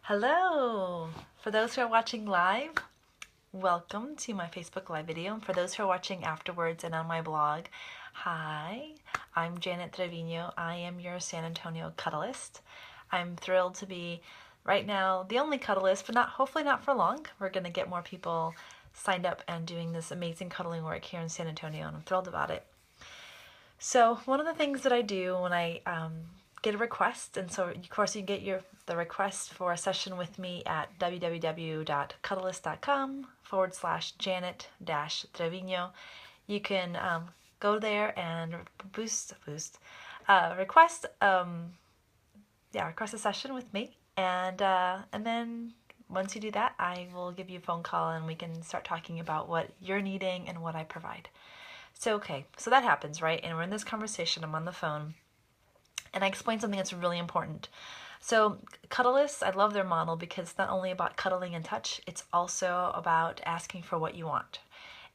Hello! For those who are watching live, welcome to my Facebook Live video. And for those who are watching afterwards and on my blog, hi, I'm Janet Trevino. I am your San Antonio Cuddlist. I'm thrilled to be, right now, the only Cuddlist, but hopefully not for long. We're going to get more people signed up and doing this amazing cuddling work here in San Antonio, and I'm thrilled about it. So one of the things that I do when I get a request, and so of course you get the request for a session with me at www.cuddlist.com/Janet-Trevino. You can go there and request request a session with me, and then once you do that, I will give you a phone call and we can start talking about what you're needing and what I provide. So that happens, right? And we're in this conversation, I'm on the phone, and I explain something that's really important. So Cuddlists, I love their model because it's not only about cuddling and touch, it's also about asking for what you want.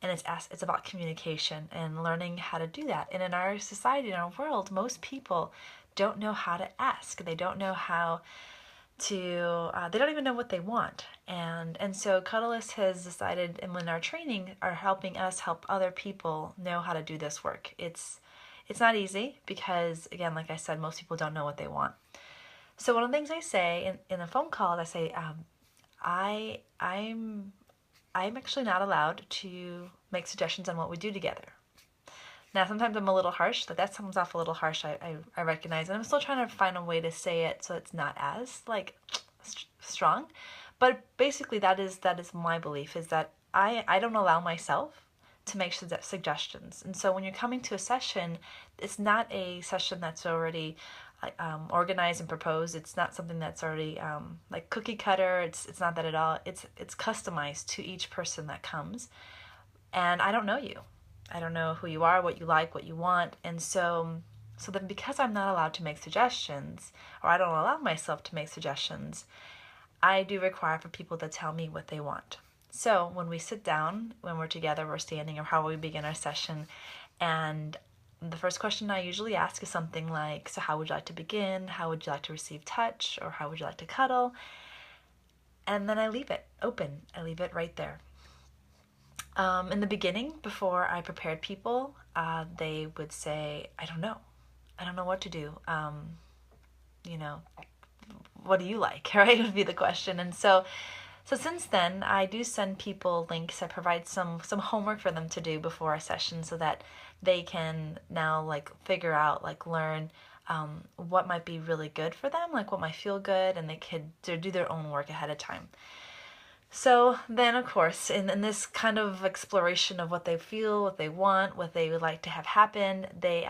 And it's about communication and learning how to do that. And in our society, in our world, most people don't know how to ask. They don't know how to, they don't even know what they want. And so Cuddlist has decided, and when our training are helping us help other people know how to do this work. It's not easy because, again, like I said, most people don't know what they want. So one of the things I say in a phone call, I say, I'm actually not allowed to make suggestions on what we do together. Now, sometimes I'm a little harsh, that comes off a little harsh, I recognize, and I'm still trying to find a way to say it so it's not as, strong. But basically, that is my belief, is that I don't allow myself to make suggestions. And so when you're coming to a session, it's not a session that's already organized and proposed. It's not something that's already like cookie cutter. It's not that at all. It's customized to each person that comes. And I don't know you. I don't know who you are, what you like, what you want. And so then because I'm not allowed to make suggestions, or I don't allow myself to make suggestions, I do require for people to tell me what they want. So when we sit down, when we're together, we're standing, or how we begin our session, and the first question I usually ask is something like, so how would you like to begin? How would you like to receive touch? Or how would you like to cuddle? And then I leave it open. I leave it right there. In the beginning, before I prepared people, they would say, I don't know. I don't know what to do. What do you like? Right? Would be the question. And so since then, I do send people links. I provide some homework for them to do before a session so that they can now figure out, learn what might be really good for them, what might feel good, and they could do their own work ahead of time. So then, of course, in this kind of exploration of what they feel, what they want, what they would like to have happen, they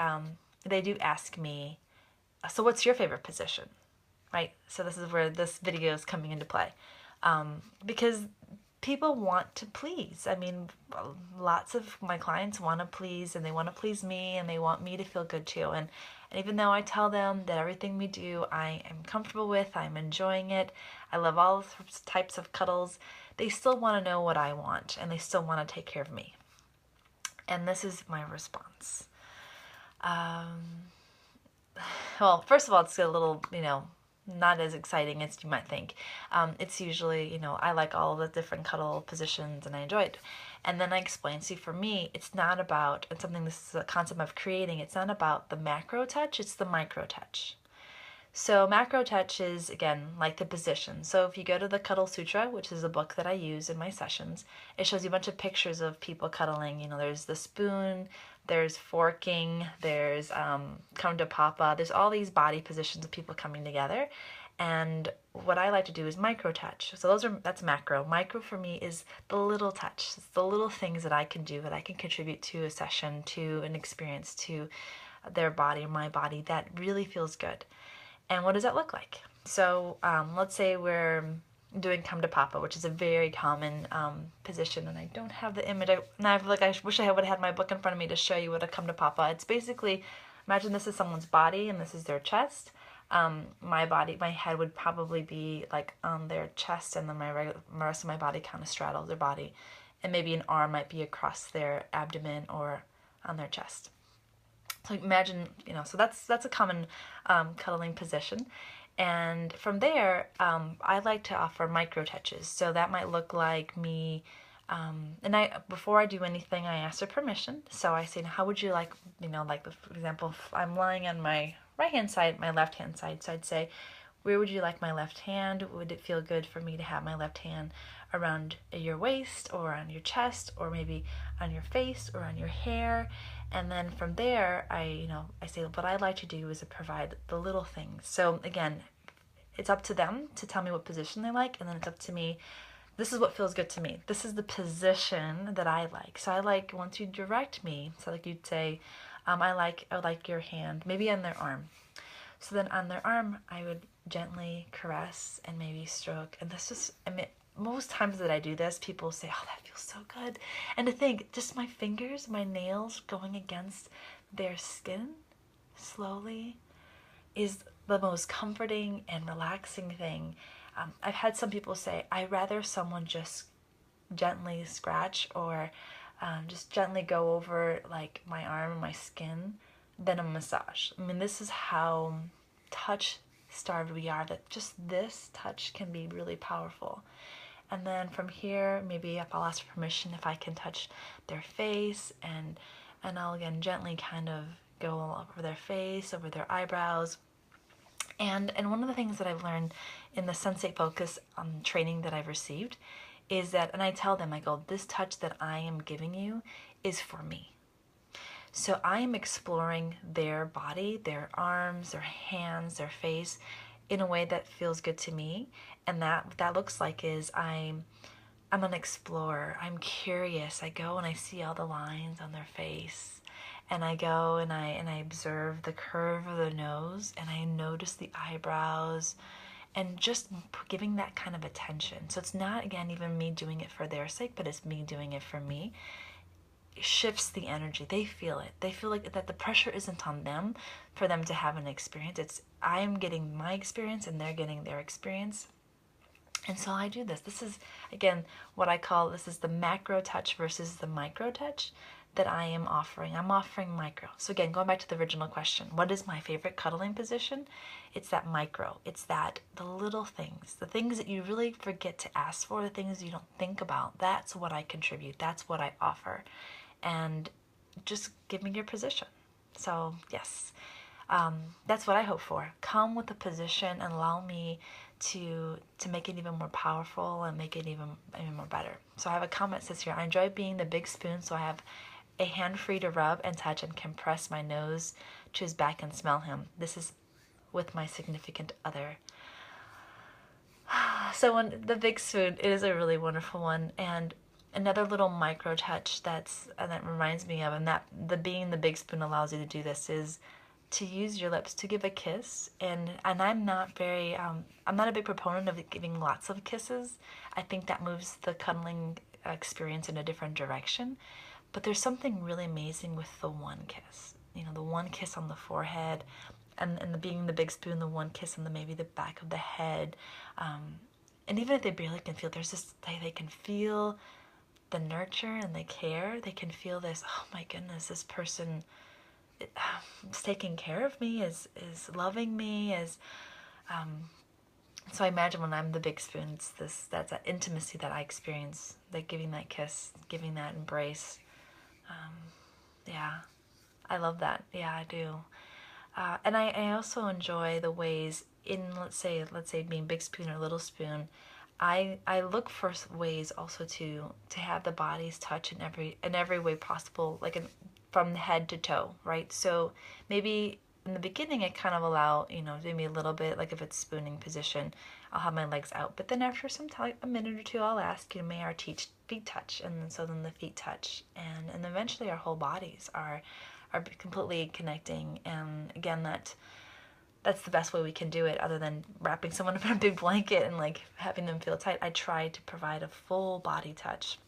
do ask me, so what's your favorite position, right? So this is where this video is coming into play. Because people want to please. I mean, lots of my clients want to please, and they want to please me, and they want me to feel good too. And even though I tell them that everything we do I am comfortable with, I'm enjoying it, I love all types of cuddles, they still want to know what I want, and they still want to take care of me. And this is my response. Well, first of all, it's a little, not as exciting as you might think. It's usually, I like all the different cuddle positions and I enjoy it. And then I explain, see, for me, it's not about, and this is a concept of creating, it's not about the macro touch, it's the micro touch. So macro touch is, again, like the position. So if you go to the Cuddle Sutra, which is a book that I use in my sessions, it shows you a bunch of pictures of people cuddling. There's the spoon, there's forking, there's come to papa, there's all these body positions of people coming together. And what I like to do is micro touch. So that's macro. Micro for me is the little touch. It's the little things that I can do, that I can contribute to a session, to an experience, to their body, my body, that really feels good. And what does that look like? So let's say we're doing come to papa, which is a very common position, and I don't have the image. I wish I would have had my book in front of me to show you what a come to papa. It's basically, imagine this is someone's body and this is their chest. My head would probably be on their chest, and then the rest of my body kind of straddles their body, and maybe an arm might be across their abdomen or on their chest. So imagine, so that's a common cuddling position. And from there, I like to offer micro touches. So that might look like me, and before I do anything, I ask for permission. So I say, how would you like, like for example, if I'm lying on my right hand side, my left hand side. So I'd say, where would you like my left hand? Would it feel good for me to have my left hand around your waist or on your chest or maybe on your face or on your hair? And then from there, I say what I'd like to do is to provide the little things. So again, it's up to them to tell me what position they like, and then it's up to me. This is what feels good to me. This is the position that I like. So I like once you direct me. So like you'd say, I would like your hand maybe on their arm. So then on their arm, I would gently caress and maybe stroke. And this is, most times that I do this, people say, oh, that feels so good. And to think, just my fingers, my nails going against their skin slowly is the most comforting and relaxing thing. I've had some people say, I'd rather someone just gently scratch or just gently go over like my arm and my skin than a massage. I mean, this is how touch starved we are, that just this touch can be really powerful. And then from here, maybe if I'll ask for permission if I can touch their face, and I'll again gently kind of go over their face, over their eyebrows. And one of the things that I've learned in the Sensate Focus training that I've received is that, and I tell them, I go, this touch that I am giving you is for me. So I am exploring their body, their arms, their hands, their face in a way that feels good to me. And that looks like is I'm an explorer. I'm curious. I go and I see all the lines on their face. And I go and I observe the curve of the nose, and I notice the eyebrows, and just giving that kind of attention. So it's not, again, even me doing it for their sake, but it's me doing it for me. It shifts the energy. They feel it. They feel like that the pressure isn't on them for them to have an experience. It's I am getting my experience and they're getting their experience. And so I do this. This is, again, what I call, this is the macro touch versus the micro touch that I am offering. I'm offering micro. So again, going back to the original question, what is my favorite cuddling position? It's that micro. It's that the little things, the things that you really forget to ask for, the things you don't think about. That's what I contribute. That's what I offer. And just give me your position. So yes, that's what I hope for. Come with a position and allow me to make it even more powerful and make it even more better. So I have a comment that says here, I enjoy being the big spoon, so I have a hand free to rub and touch and compress my nose to his back and smell him. This is with my significant other. So when the big spoon, it is a really wonderful one. And another little micro touch that reminds me of, and that being the big spoon allows you to do this, is to use your lips to give a kiss. And I'm not a big proponent of giving lots of kisses. I think that moves the cuddling experience in a different direction. But there's something really amazing with the one kiss. The one kiss on the forehead, and being the big spoon, the one kiss on maybe the back of the head. And even if they barely can feel, there's this, they can feel the nurture and the care. They can feel this, oh my goodness, this person is taking care of me, is loving me, so I imagine when I'm the big spoon, that's that intimacy that I experience, like giving that kiss, giving that embrace. Yeah, I love that. Yeah, I do. And I also enjoy the ways in, let's say being big spoon or little spoon, I look for ways also to have the bodies touch in every way possible, like from head to toe, right? So maybe in the beginning I kind of allow, maybe a little bit, like if it's spooning position, I'll have my legs out. But then after some time, a minute or two, I'll ask, may our feet touch? And so then the feet touch. And eventually our whole bodies are completely connecting. And again, that's the best way we can do it, other than wrapping someone up in a big blanket and like having them feel tight. I try to provide a full body touch.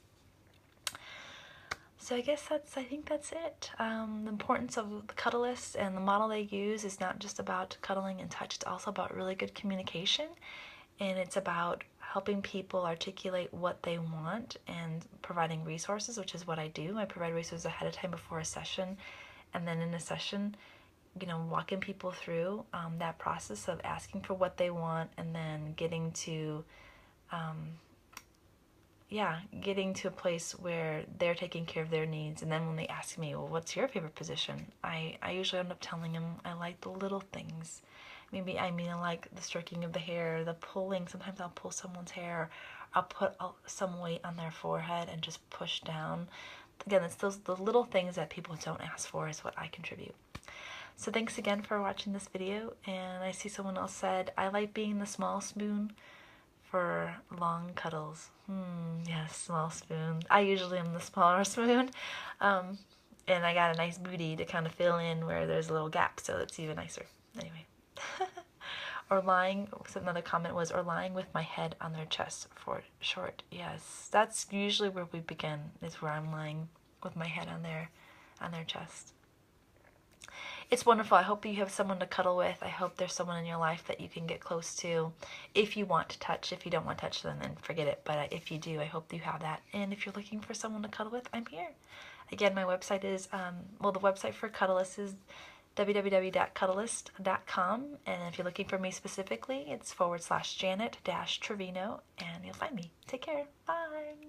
So I guess I think that's it. The importance of the Cuddlist and the model they use is not just about cuddling and touch. It's also about really good communication, and it's about helping people articulate what they want and providing resources, which is what I do. I provide resources ahead of time before a session, and then in a session, walking people through that process of asking for what they want and then getting to getting to a place where they're taking care of their needs. And then when they ask me, well, what's your favorite position? I usually end up telling them I like the little things. I like the stroking of the hair, the pulling. Sometimes I'll pull someone's hair. I'll put some weight on their forehead and just push down. Again, it's the little things that people don't ask for is what I contribute. So thanks again for watching this video. And I see someone else said, I like being the small spoon for long cuddles. Yes, small spoon. I usually am the smaller spoon. And I got a nice booty to kind of fill in where there's a little gap, so it's even nicer. Anyway. Or lying, so another comment was, or lying with my head on their chest for short. Yes, that's usually where we begin, is where I'm lying with my head on their chest. It's wonderful. I hope you have someone to cuddle with. I hope there's someone in your life that you can get close to if you want to touch. If you don't want to touch, then forget it. But if you do, I hope you have that. And if you're looking for someone to cuddle with, I'm here. Again, my website is, the website for Cuddlist is www.cuddlist.com. And if you're looking for me specifically, it's /Janet Trevino, and you'll find me. Take care. Bye.